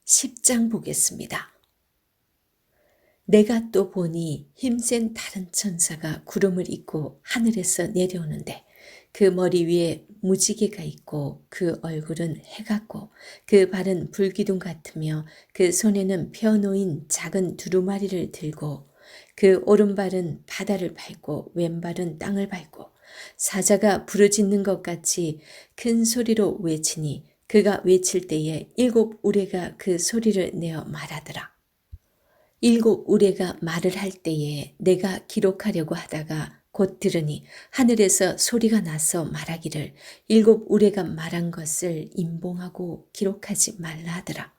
10장 보겠습니다. 내가 또 보니 힘센 다른 천사가 구름을 입고 하늘에서 내려오는데 그 머리 위에 무지개가 있고 그 얼굴은 해 같고 그 발은 불기둥 같으며 그 손에는 펴놓인 작은 두루마리를 들고 그 오른발은 바다를 밟고 왼발은 땅을 밟고 사자가 부르짖는 것 같이 큰 소리로 외치니 그가 외칠 때에 7 우레가 그 소리를 내어 말하더라. 7 우레가 말을 할 때에 내가 기록하려고 하다가 곧 들으니 하늘에서 소리가 나서 말하기를 7 우레가 말한 것을 임봉하고 기록하지 말라 하더라.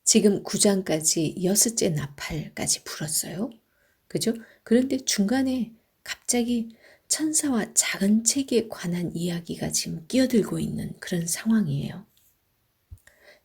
지금 9장까지 6째 나팔까지 불었어요. 그죠? 그런데 중간에 갑자기 천사와 작은 책에 관한 이야기가 지금 끼어들고 있는 그런 상황이에요.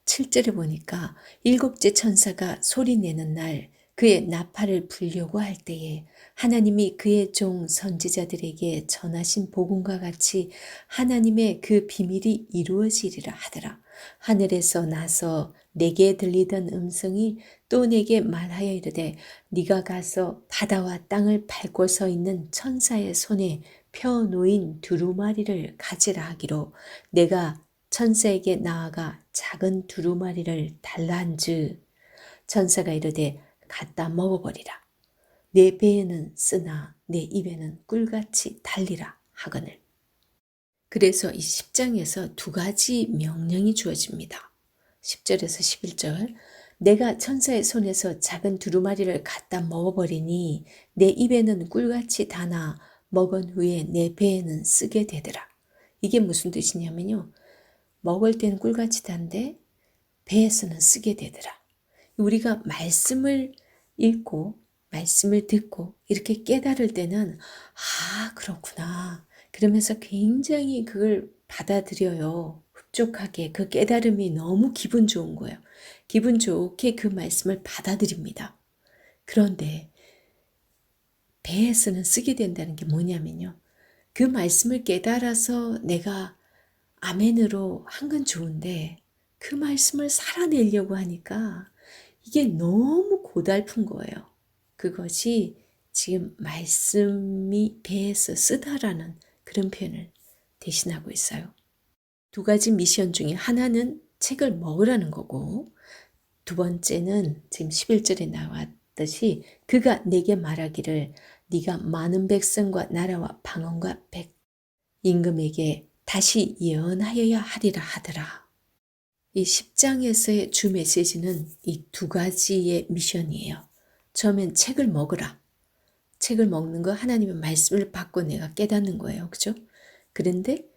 7절에 보니까 7째 천사가 소리내는 날 그의 나팔을 불려고 할 때에 하나님이 그의 종 선지자들에게 전하신 복음과 같이 하나님의 그 비밀이 이루어지리라 하더라. 하늘에서 나서 내게 들리던 음성이 또 내게 말하여 이르되 네가 가서 바다와 땅을 밟고 서 있는 천사의 손에 펴 놓인 두루마리를 가지라 하기로 내가 천사에게 나아가 작은 두루마리를 달라 한즉 천사가 이르되 갖다 먹어버리라. 내 배에는 쓰나 내 입에는 꿀같이 달리라 하거늘. 그래서 이 10장에서 2가지 명령이 주어집니다. 10절에서 11절 내가 천사의 손에서 작은 두루마리를 갖다 먹어버리니 내 입에는 꿀같이 다나 먹은 후에 내 배에는 쓰게 되더라. 이게 무슨 뜻이냐면요. 먹을 때는 꿀같이 단데 배에서는 쓰게 되더라. 우리가 말씀을 읽고 말씀을 듣고 이렇게 깨달을 때는 그렇구나. 그러면서 굉장히 그걸 받아들여요. 흡족하게 그 깨달음이 너무 기분 좋은 거예요. 기분 좋게 그 말씀을 받아들입니다. 그런데 배에서는 쓰게 된다는 게 뭐냐면요. 그 말씀을 깨달아서 내가 아멘으로 한 건 좋은데 그 말씀을 살아내려고 하니까 이게 너무 고달픈 거예요. 그것이 지금 말씀이 배에서 쓰다라는 그런 표현을 대신하고 있어요. 2가지 미션 중에 하나는 책을 먹으라는 거고 2번째는 지금 11절에 나왔듯이 그가 내게 말하기를 네가 많은 백성과 나라와 방언과 임금에게 다시 예언하여야 하리라 하더라. 이 10장에서의 주 메시지는 이 2가지의 미션이에요. 처음엔 책을 먹으라. 책을 먹는 거 하나님의 말씀을 받고 내가 깨닫는 거예요. 그죠? 그런데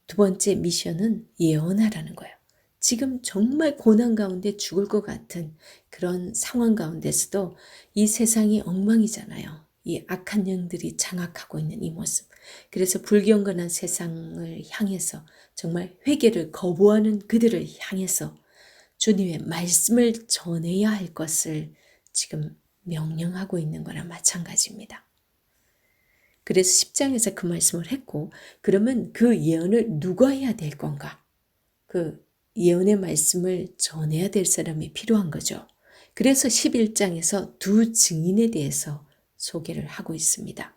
2번째 미션은 예언하라는 거예요. 지금 정말 고난 가운데 죽을 것 같은 그런 상황 가운데서도 이 세상이 엉망이잖아요. 이 악한 영들이 장악하고 있는 이 모습. 그래서 불경건한 세상을 향해서 정말 회개를 거부하는 그들을 향해서 주님의 말씀을 전해야 할 것을 지금 명령하고 있는 거나 마찬가지입니다. 그래서 10장에서 그 말씀을 했고 그러면 그 예언을 누가 해야 될 건가? 그 예언의 말씀을 전해야 될 사람이 필요한 거죠. 그래서 11장에서 2 증인에 대해서 소개를 하고 있습니다.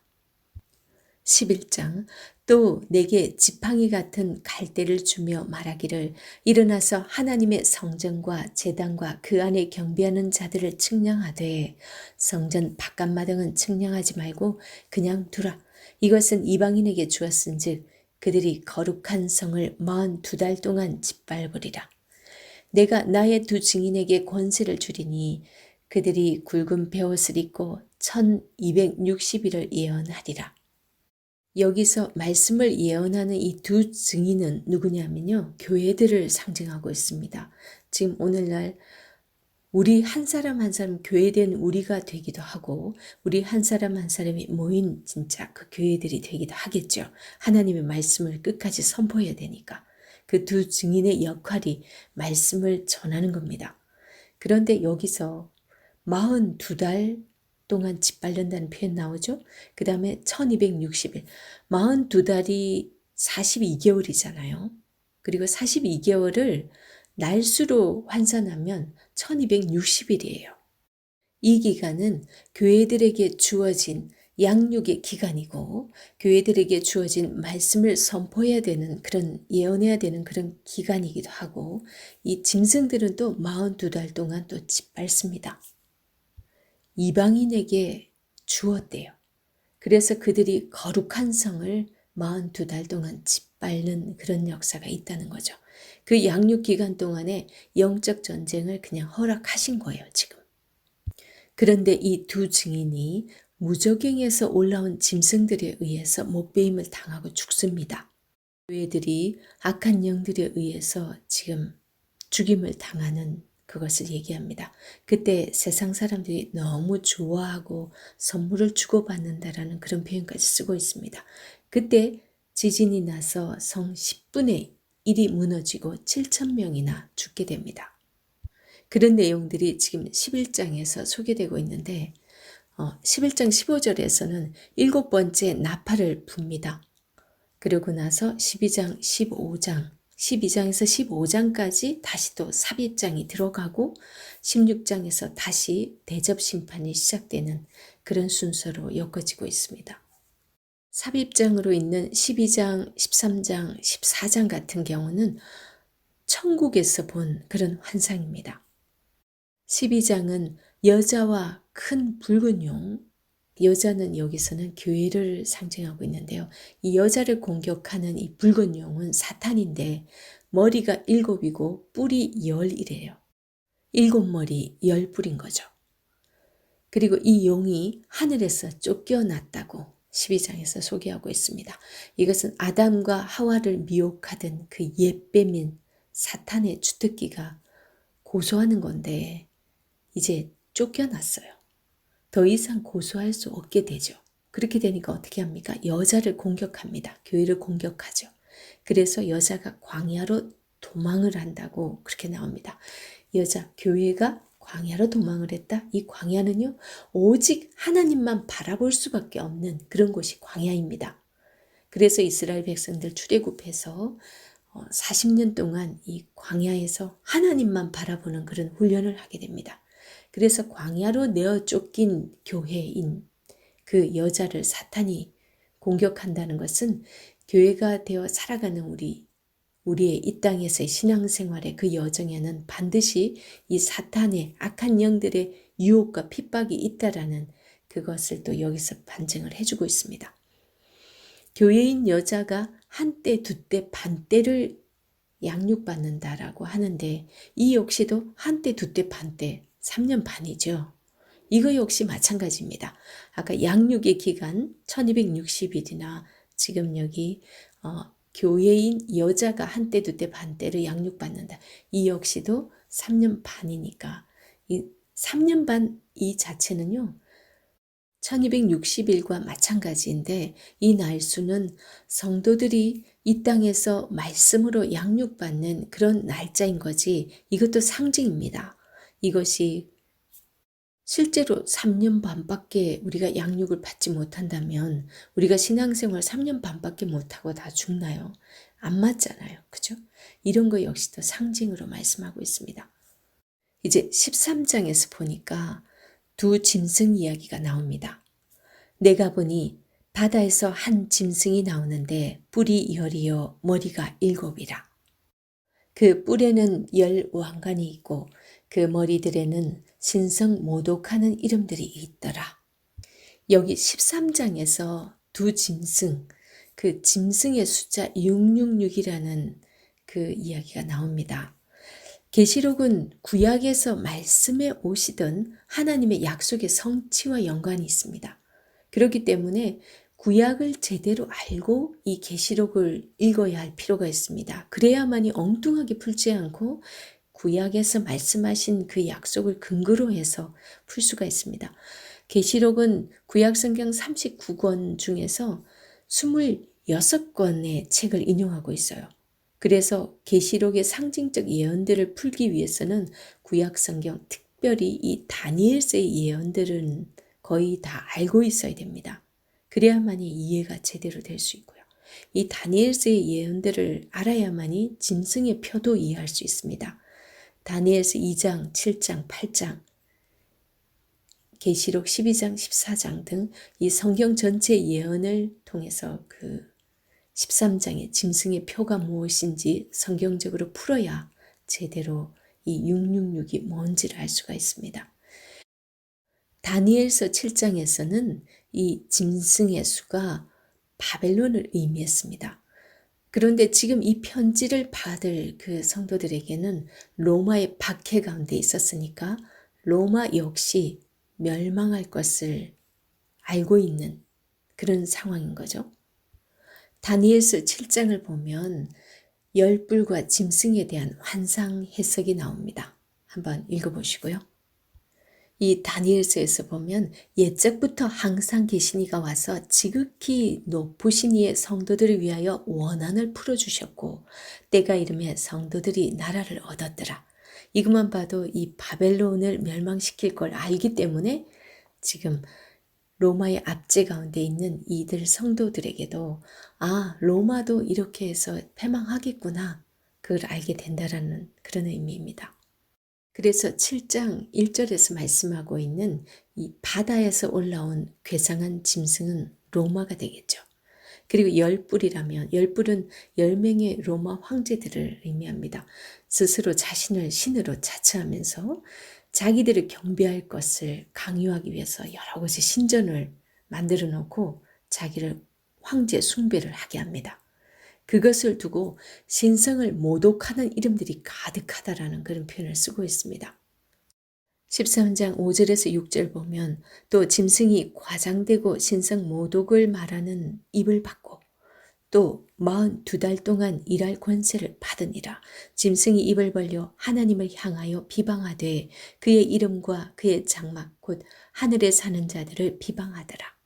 11장 또 내게 지팡이 같은 갈대를 주며 말하기를 일어나서 하나님의 성전과 제단과 그 안에 경배하는 자들을 측량하되 성전 바깥마당은 측량하지 말고 그냥 두라. 이것은 이방인에게 주었은즉 그들이 거룩한 성을 42달 동안 짓밟으리라. 내가 나의 2 증인에게 권세를 주리니 그들이 굵은 베옷을 입고 1260일을 예언하리라. 여기서 말씀을 예언하는 이 2 증인은 누구냐면요. 교회들을 상징하고 있습니다. 지금 오늘날 우리 한 사람 한 사람 교회된 우리가 되기도 하고 우리 한 사람 한 사람이 모인 진짜 그 교회들이 되기도 하겠죠. 하나님의 말씀을 끝까지 선포해야 되니까. 그 2 증인의 역할이 말씀을 전하는 겁니다. 그런데 여기서 42달 동안 짓밟는다는 표현 나오죠. 그 다음에 1260일. 42달이 42개월이잖아요. 그리고 42개월을 날수로 환산하면 1260일이에요. 이 기간은 교회들에게 주어진 양육의 기간이고 교회들에게 주어진 말씀을 선포해야 되는 그런 예언해야 되는 그런 기간이기도 하고 이 짐승들은 또 42달 동안 또 짓밟습니다. 이방인에게 주었대요. 그래서 그들이 거룩한 성을 42달 동안 짓밟는 그런 역사가 있다는 거죠. 그 양육 기간 동안에 영적 전쟁을 그냥 허락하신 거예요, 지금. 그런데 이 두 증인이 무저갱에서 올라온 짐승들에 의해서 목베임을 당하고 죽습니다. 교회들이 악한 영들에 의해서 지금 죽임을 당하는 그것을 얘기합니다. 그때 세상 사람들이 너무 좋아하고 선물을 주고받는다라는 그런 표현까지 쓰고 있습니다. 그때 지진이 나서 성 10분의 1이 무너지고 7,000명이나 죽게 됩니다. 그런 내용들이 지금 11장에서 소개되고 있는데 11장 15절에서는 7번째 나팔을 붑니다. 그러고 나서 12장 15장 12장에서 15장까지 다시 또 삽입장이 들어가고 16장에서 다시 대접 심판이 시작되는 그런 순서로 엮어지고 있습니다. 삽입장으로 있는 12장, 13장, 14장 같은 경우는 천국에서 본 그런 환상입니다. 12장은 여자와 큰 붉은 용, 여자는 여기서는 교회를 상징하고 있는데요. 이 여자를 공격하는 이 붉은 용은 사탄인데 머리가 7이고 뿔이 10이래요. 7머리 10뿔인 거죠. 그리고 이 용이 하늘에서 쫓겨났다고 12장에서 소개하고 있습니다. 이것은 아담과 하와를 미혹하던 그 옛뱀인 사탄의 주특기가 고소하는 건데 이제 쫓겨났어요. 더 이상 고소할 수 없게 되죠. 그렇게 되니까 어떻게 합니까? 여자를 공격합니다. 교회를 공격하죠. 그래서 여자가 광야로 도망을 한다고 그렇게 나옵니다. 교회가 광야로 도망을 했다? 이 광야는요, 오직 하나님만 바라볼 수밖에 없는 그런 곳이 광야입니다. 그래서 이스라엘 백성들 출애굽해서 40년 동안 이 광야에서 하나님만 바라보는 그런 훈련을 하게 됩니다. 그래서 광야로 내어 쫓긴 교회인 그 여자를 사탄이 공격한다는 것은 교회가 되어 살아가는 우리의 이 땅에서의 신앙생활의 그 여정에는 반드시 이 사탄의 악한 영들의 유혹과 핍박이 있다라는 그것을 또 여기서 반증을 해주고 있습니다. 교회인 여자가 한때, 두때, 반때를 양육받는다라고 하는데 이 역시도 한때, 두때, 반때 3년 반이죠. 이거 역시 마찬가지입니다. 아까 양육의 기간 1260일이나 지금 여기 교회인 여자가 한때, 두때, 반때를 양육받는다. 이 역시도 3년 반이니까 이 3년 반 이 자체는요. 1260일과 마찬가지인데 이 날수는 성도들이 이 땅에서 말씀으로 양육받는 그런 날짜인 거지 이것도 상징입니다. 이것이 실제로 3년 반밖에 우리가 양육을 받지 못한다면 우리가 신앙생활 3년 반밖에 못하고 다 죽나요? 안 맞잖아요. 그죠? 이런 거 역시도 상징으로 말씀하고 있습니다. 이제 13장에서 보니까 두 짐승 이야기가 나옵니다. 내가 보니 바다에서 한 짐승이 나오는데 뿔이 10이요 머리가 7이라. 그 뿔에는 10왕관이 있고 그 머리들에는 신성 모독하는 이름들이 있더라. 여기 13장에서 두 짐승, 그 짐승의 숫자 666이라는 그 이야기가 나옵니다. 계시록은 구약에서 말씀해 오시던 하나님의 약속의 성취와 연관이 있습니다. 그렇기 때문에 구약을 제대로 알고 이 계시록을 읽어야 할 필요가 있습니다. 그래야만이 엉뚱하게 풀지 않고 구약에서 말씀하신 그 약속을 근거로 해서 풀 수가 있습니다. 계시록은 구약 성경 39권 중에서 26권의 책을 인용하고 있어요. 그래서 계시록의 상징적 예언들을 풀기 위해서는 구약 성경, 특별히 이 다니엘서의 예언들은 거의 다 알고 있어야 됩니다. 그래야만이 이해가 제대로 될 수 있고요. 이 다니엘서의 예언들을 알아야만이 짐승의 표도 이해할 수 있습니다. 다니엘서 2장, 7장, 8장, 계시록 12장, 14장 등 이 성경 전체 예언을 통해서 그 13장의 짐승의 표가 무엇인지 성경적으로 풀어야 제대로 이 666이 뭔지를 알 수가 있습니다. 다니엘서 7장에서는 이 짐승의 수가 바벨론을 의미했습니다. 그런데 지금 이 편지를 받을 그 성도들에게는 로마의 박해 가운데 있었으니까 로마 역시 멸망할 것을 알고 있는 그런 상황인 거죠. 다니엘서 7장을 보면 열불과 짐승에 대한 환상 해석이 나옵니다. 한번 읽어보시고요. 이 다니엘서에서 보면 옛적부터 항상 계신 이가 와서 지극히 높으신 이의 성도들을 위하여 원한을 풀어주셨고 때가 이름에 성도들이 나라를 얻었더라. 이것만 봐도 이 바벨론을 멸망시킬 걸 알기 때문에 지금 로마의 압제 가운데 있는 이들 성도들에게도 로마도 이렇게 해서 패망하겠구나. 그걸 알게 된다라는 그런 의미입니다. 그래서 7장 1절에서 말씀하고 있는 이 바다에서 올라온 괴상한 짐승은 로마가 되겠죠. 그리고 열뿔이라면 열뿔은 10명의 로마 황제들을 의미합니다. 스스로 자신을 신으로 자처하면서 자기들을 경배할 것을 강요하기 위해서 여러 가지 신전을 만들어 놓고 자기를 황제 숭배를 하게 합니다. 그것을 두고 신성을 모독하는 이름들이 가득하다라는 그런 표현을 쓰고 있습니다. 13장 5절에서 6절 보면 또 짐승이 과장되고 신성 모독을 말하는 입을 받고 또 42달 동안 일할 권세를 받으니라. 짐승이 입을 벌려 하나님을 향하여 비방하되 그의 이름과 그의 장막 곧 하늘에 사는 자들을 비방하더라.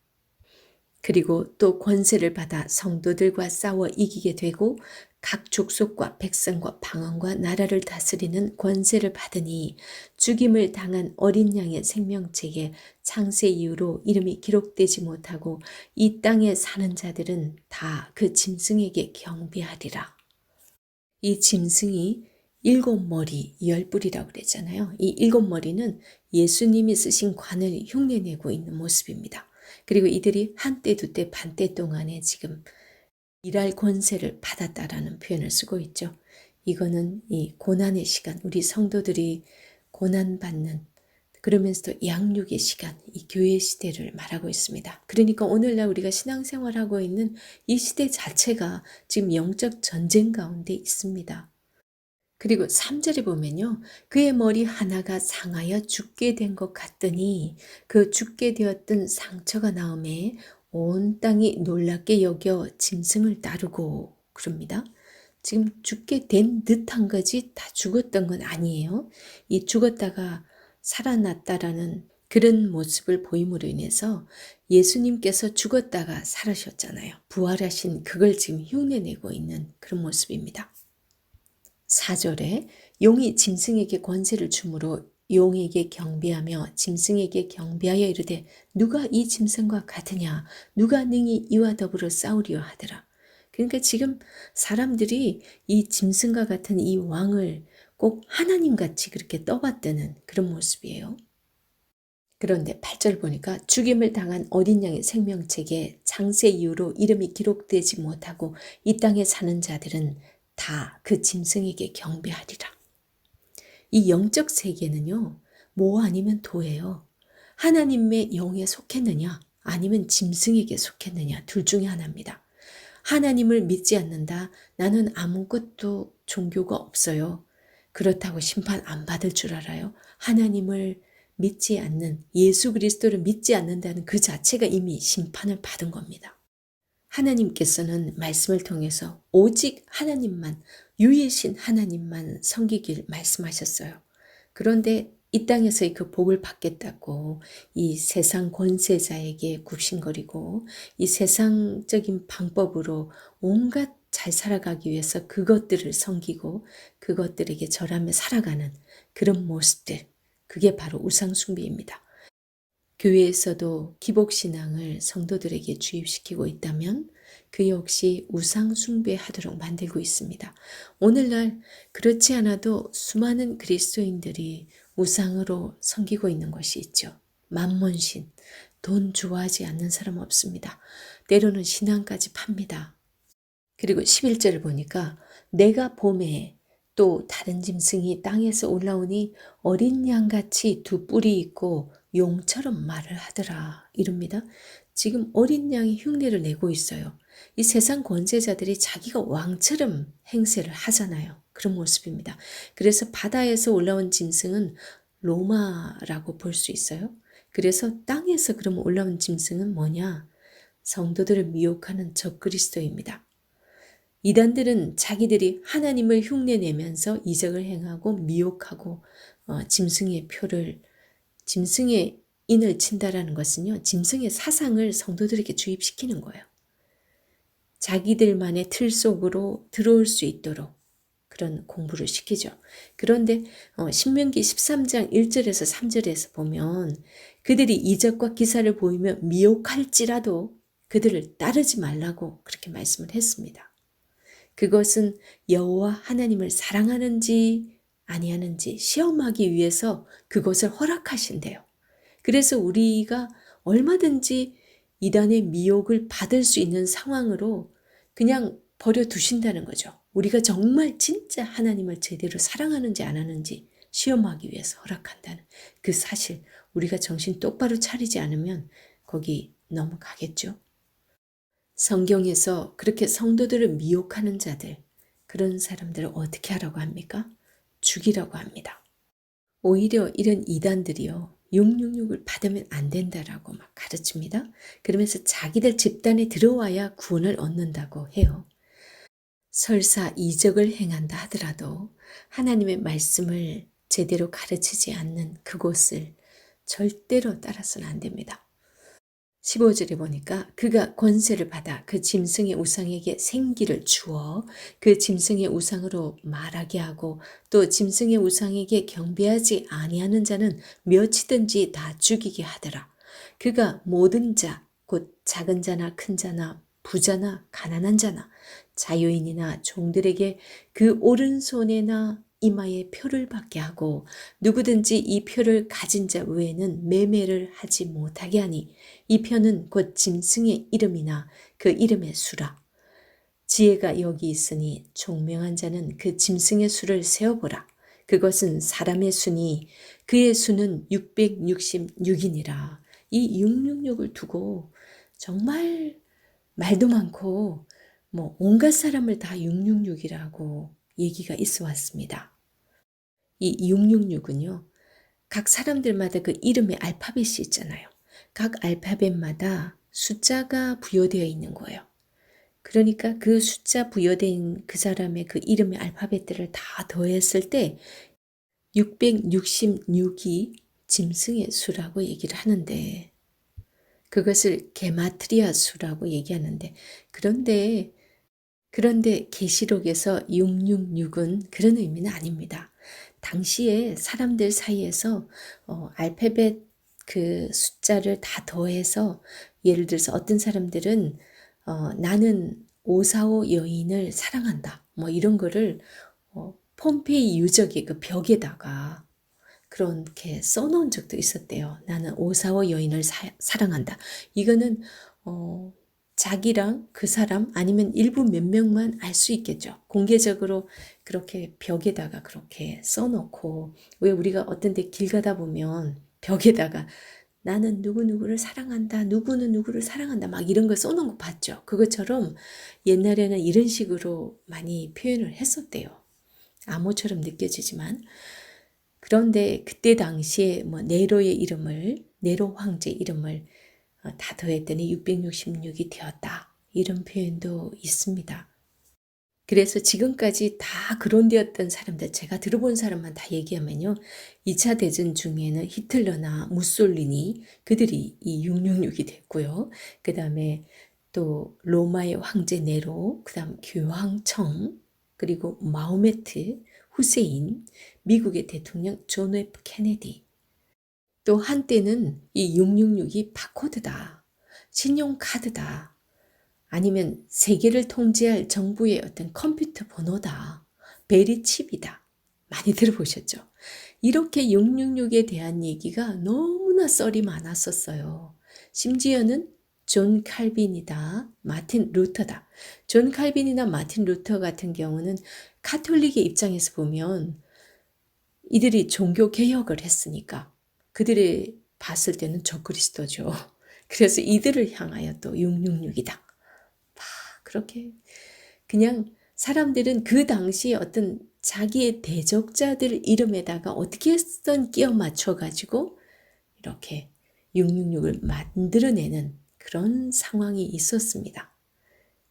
그리고 또 권세를 받아 성도들과 싸워 이기게 되고 각 족속과 백성과 방언과 나라를 다스리는 권세를 받으니 죽임을 당한 어린 양의 생명책에 창세 이후로 이름이 기록되지 못하고 이 땅에 사는 자들은 다 그 짐승에게 경배하리라. 이 짐승이 7머리 10뿔이라고 그랬잖아요. 이 7머리는 예수님이 쓰신 관을 흉내내고 있는 모습입니다. 그리고 이들이 한때 두때 반때 동안에 지금 일할 권세를 받았다라는 표현을 쓰고 있죠. 이거는 이 고난의 시간, 우리 성도들이 고난받는 그러면서도 양육의 시간, 이 교회 시대를 말하고 있습니다. 그러니까 오늘날 우리가 신앙생활하고 있는 이 시대 자체가 지금 영적 전쟁 가운데 있습니다. 그리고 3절에 보면요. 그의 머리 하나가 상하여 죽게 된 것 같더니 그 죽게 되었던 상처가 나음에 온 땅이 놀랍게 여겨 짐승을 따르고 그럽니다. 지금 죽게 된 듯한 거지 다 죽었던 건 아니에요. 이 죽었다가 살아났다라는 그런 모습을 보임으로 인해서 예수님께서 죽었다가 살으셨잖아요. 부활하신 그걸 지금 흉내내고 있는 그런 모습입니다. 4절에 용이 짐승에게 권세를 주므로 용에게 경배하며 짐승에게 경배하여 이르되 누가 이 짐승과 같으냐 누가 능히 이와 더불어 싸우리요 하더라. 그러니까 지금 사람들이 이 짐승과 같은 이 왕을 꼭 하나님같이 그렇게 떠받드는 그런 모습이에요. 그런데 8절 보니까 죽임을 당한 어린 양의 생명책에 창세 이후로 이름이 기록되지 못하고 이 땅에 사는 자들은 다 그 짐승에게 경배하리라. 이 영적 세계는요. 뭐 아니면 도예요. 하나님의 영에 속했느냐 아니면 짐승에게 속했느냐 둘 중에 하나입니다. 하나님을 믿지 않는다. 나는 아무것도 종교가 없어요. 그렇다고 심판 안 받을 줄 알아요. 하나님을 믿지 않는 예수 그리스도를 믿지 않는다는 그 자체가 이미 심판을 받은 겁니다. 하나님께서는 말씀을 통해서 오직 하나님만 유일신 하나님만 섬기길 말씀하셨어요. 그런데 이 땅에서의 그 복을 받겠다고 이 세상 권세자에게 굽신거리고 이 세상적인 방법으로 온갖 잘 살아가기 위해서 그것들을 섬기고 그것들에게 절하며 살아가는 그런 모습들, 그게 바로 우상숭배입니다. 교회에서도 기복신앙을 성도들에게 주입시키고 있다면 그 역시 우상숭배하도록 만들고 있습니다. 오늘날 그렇지 않아도 수많은 그리스도인들이 우상으로 섬기고 있는 것이 있죠. 만몬신, 돈 좋아하지 않는 사람 없습니다. 때로는 신앙까지 팝니다. 그리고 11절을 보니까 내가 봄에 또 다른 짐승이 땅에서 올라오니 어린 양같이 두 뿔이 있고 용처럼 말을 하더라 이럽니다. 지금 어린 양이 흉내를 내고 있어요. 이 세상 권세자들이 자기가 왕처럼 행세를 하잖아요. 그런 모습입니다. 그래서 바다에서 올라온 짐승은 로마라고 볼 수 있어요. 그래서 땅에서 그러면 올라온 짐승은 뭐냐? 성도들을 미혹하는 적그리스도입니다. 이단들은 자기들이 하나님을 흉내내면서 이적을 행하고 미혹하고 짐승의 인을 친다라는 것은요. 짐승의 사상을 성도들에게 주입시키는 거예요. 자기들만의 틀 속으로 들어올 수 있도록 그런 공부를 시키죠. 그런데 신명기 13장 1절에서 3절에서 보면 그들이 이적과 기사를 보이며 미혹할지라도 그들을 따르지 말라고 그렇게 말씀을 했습니다. 그것은 여호와 하나님을 사랑하는지 아니하는지 시험하기 위해서 그것을 허락하신대요. 그래서 우리가 얼마든지 이단의 미혹을 받을 수 있는 상황으로 그냥 버려두신다는 거죠. 우리가 정말 진짜 하나님을 제대로 사랑하는지 안 하는지 시험하기 위해서 허락한다는 그 사실, 우리가 정신 똑바로 차리지 않으면 거기 넘어가겠죠. 성경에서 그렇게 성도들을 미혹하는 자들, 그런 사람들을 어떻게 하라고 합니까? 죽이라고 합니다. 오히려 이런 이단들이요, 666을 받으면 안 된다라고 막 가르칩니다. 그러면서 자기들 집단에 들어와야 구원을 얻는다고 해요. 설사 이적을 행한다 하더라도 하나님의 말씀을 제대로 가르치지 않는 그곳을 절대로 따라서는 안 됩니다. 15절에 보니까 그가 권세를 받아 그 짐승의 우상에게 생기를 주어 그 짐승의 우상으로 말하게 하고 또 짐승의 우상에게 경배하지 아니하는 자는 몇이든지 다 죽이게 하더라. 그가 모든 자, 곧 작은 자나 큰 자나 부자나 가난한 자나 자유인이나 종들에게 그 오른손에나 이마에 표를 받게 하고 누구든지 이 표를 가진 자 외에는 매매를 하지 못하게 하니 이 표는 곧 짐승의 이름이나 그 이름의 수라. 지혜가 여기 있으니 총명한 자는 그 짐승의 수를 세어보라. 그것은 사람의 수니 그의 수는 666이니라. 이 666을 두고 정말 말도 많고 온갖 사람을 다 666이라고 얘기가 있어 왔습니다. 이 666은요. 각 사람들마다 그 이름의 알파벳이 있잖아요. 각 알파벳마다 숫자가 부여되어 있는 거예요. 그러니까 그 숫자 부여된 그 사람의 그 이름의 알파벳들을 다 더했을 때 666이 짐승의 수라고 얘기를 하는데 그것을 게마트리아 수라고 얘기하는데 그런데 계시록에서 666은 그런 의미는 아닙니다. 당시에 사람들 사이에서 알파벳 그 숫자를 다 더해서 예를 들어서 어떤 사람들은 나는 545 여인을 사랑한다. 이런 거를 폼페이 유적의 그 벽에다가 그렇게 써놓은 적도 있었대요. 나는 545 여인을 사랑한다. 이거는 자기랑 그 사람 아니면 일부 몇 명만 알 수 있겠죠. 공개적으로 그렇게 벽에다가 그렇게 써놓고 왜 우리가 어떤 데 길 가다 보면 벽에다가 나는 누구누구를 사랑한다. 누구는 누구를 사랑한다. 막 이런 거 써놓은 거 봤죠. 그것처럼 옛날에는 이런 식으로 많이 표현을 했었대요. 암호처럼 느껴지지만 그런데 그때 당시에 네로 황제 이름을 다 더했더니 666이 되었다. 이런 표현도 있습니다. 그래서 지금까지 다 거론되었던 사람들, 제가 들어본 사람만 다 얘기하면요. 2차 대전 중에는 히틀러나 무솔리니 그들이 이 666이 됐고요. 그 다음에 또 로마의 황제 네로, 그다음 교황청, 그리고 마호메트, 후세인, 미국의 대통령 존 F 케네디. 또 한때는 이 666이 바코드다, 신용카드다, 아니면 세계를 통제할 정부의 어떤 컴퓨터 번호다, 베리칩이다. 많이 들어보셨죠? 이렇게 666에 대한 얘기가 너무나 썰이 많았었어요. 심지어는 존 칼빈이다, 마틴 루터다. 존 칼빈이나 마틴 루터 같은 경우는 카톨릭의 입장에서 보면 이들이 종교 개혁을 했으니까 그들이 봤을 때는 적그리스도죠. 그래서 이들을 향하여 또 666이다. 그렇게 그냥 사람들은 그 당시에 어떤 자기의 대적자들 이름에다가 어떻게든 끼워 맞춰가지고 이렇게 666을 만들어내는 그런 상황이 있었습니다.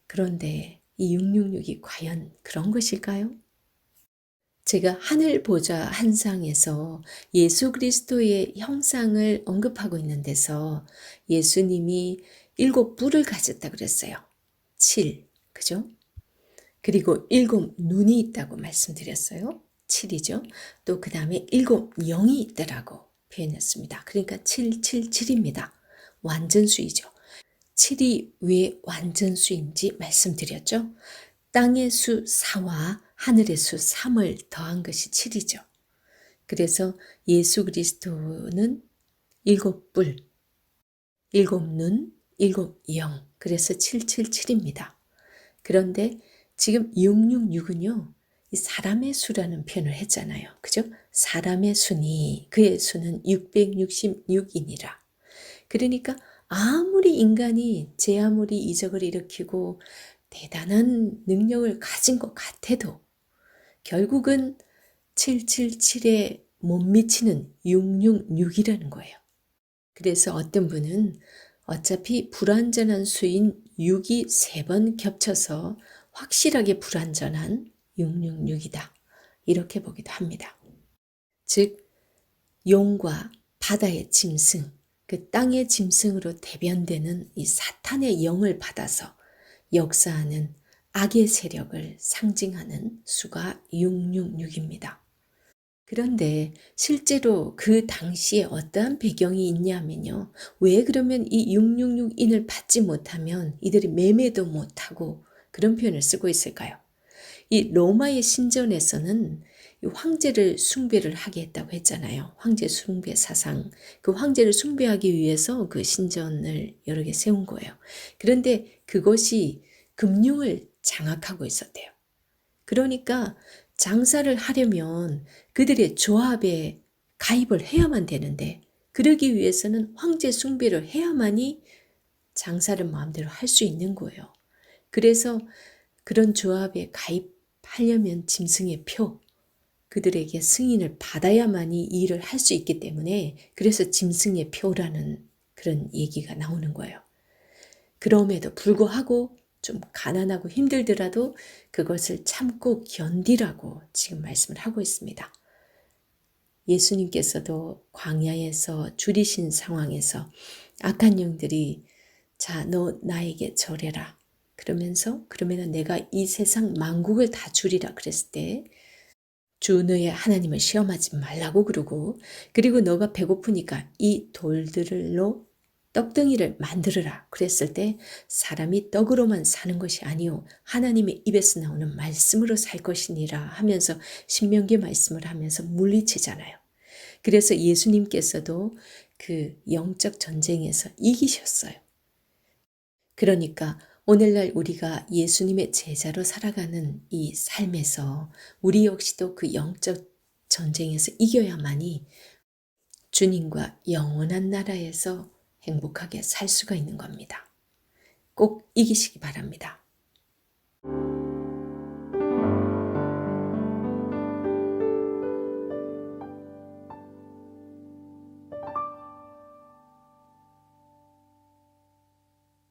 그런데 이 666이 과연 그런 것일까요? 제가 하늘 보좌 한 상에서 예수 그리스도의 형상을 언급하고 있는 데서 예수님이 7뿔을 가졌다 그랬어요. 7, 그죠? 그리고 7 눈이 있다고 말씀드렸어요. 7이죠. 또 그 다음에 7 영이 있더라고 표현했습니다. 그러니까 777입니다. 완전수이죠. 7이 왜 완전수인지 말씀드렸죠. 땅의 수 4와 하늘의 수 3을 더한 것이 7이죠. 그래서 예수 그리스도는 7뿔, 7눈, 7영, 그래서 777입니다. 그런데 지금 666은요, 이 사람의 수라는 표현을 했잖아요. 그죠? 사람의 수니, 그의 수는 666이니라. 그러니까 아무리 인간이 제 아무리 이적을 일으키고 대단한 능력을 가진 것 같아도 결국은 777에 못 미치는 666이라는 거예요. 그래서 어떤 분은 어차피 불완전한 수인 6이 3번 겹쳐서 확실하게 불완전한 666이다. 이렇게 보기도 합니다. 즉 용과 바다의 짐승, 그 땅의 짐승으로 대변되는 이 사탄의 영을 받아서 역사하는 악의 세력을 상징하는 수가 666입니다. 그런데 실제로 그 당시에 어떠한 배경이 있냐면요. 왜 그러면 이 666인을 받지 못하면 이들이 매매도 못하고 그런 표현을 쓰고 있을까요? 이 로마의 신전에서는 이 황제를 숭배를 하게 했다고 했잖아요. 황제 숭배 사상. 그 황제를 숭배하기 위해서 그 신전을 여러 개 세운 거예요. 그런데 그것이 금융을 장악하고 있었대요. 그러니까 장사를 하려면 그들의 조합에 가입을 해야만 되는데 그러기 위해서는 황제 숭배를 해야만이 장사를 마음대로 할 수 있는 거예요. 그래서 그런 조합에 가입하려면 짐승의 표, 그들에게 승인을 받아야만이 이 일을 할 수 있기 때문에 그래서 짐승의 표라는 그런 얘기가 나오는 거예요. 그럼에도 불구하고 좀 가난하고 힘들더라도 그것을 참고 견디라고 지금 말씀을 하고 있습니다. 예수님께서도 광야에서 줄이신 상황에서 악한 영들이 자, 너 나에게 절해라. 그러면서 그러면 내가 이 세상 만국을 다 주리라 그랬을 때 주 너의 하나님을 시험하지 말라고 그러고 그리고 너가 배고프니까 이 돌들로 떡덩이를 만들어라 그랬을 때 사람이 떡으로만 사는 것이 아니요 하나님의 입에서 나오는 말씀으로 살 것이니라 하면서 신명기 말씀을 하면서 물리치잖아요. 그래서 예수님께서도 그 영적 전쟁에서 이기셨어요. 그러니까 오늘날 우리가 예수님의 제자로 살아가는 이 삶에서 우리 역시도 그 영적 전쟁에서 이겨야만이 주님과 영원한 나라에서 행복하게 살 수가 있는 겁니다. 꼭 이기시기 바랍니다.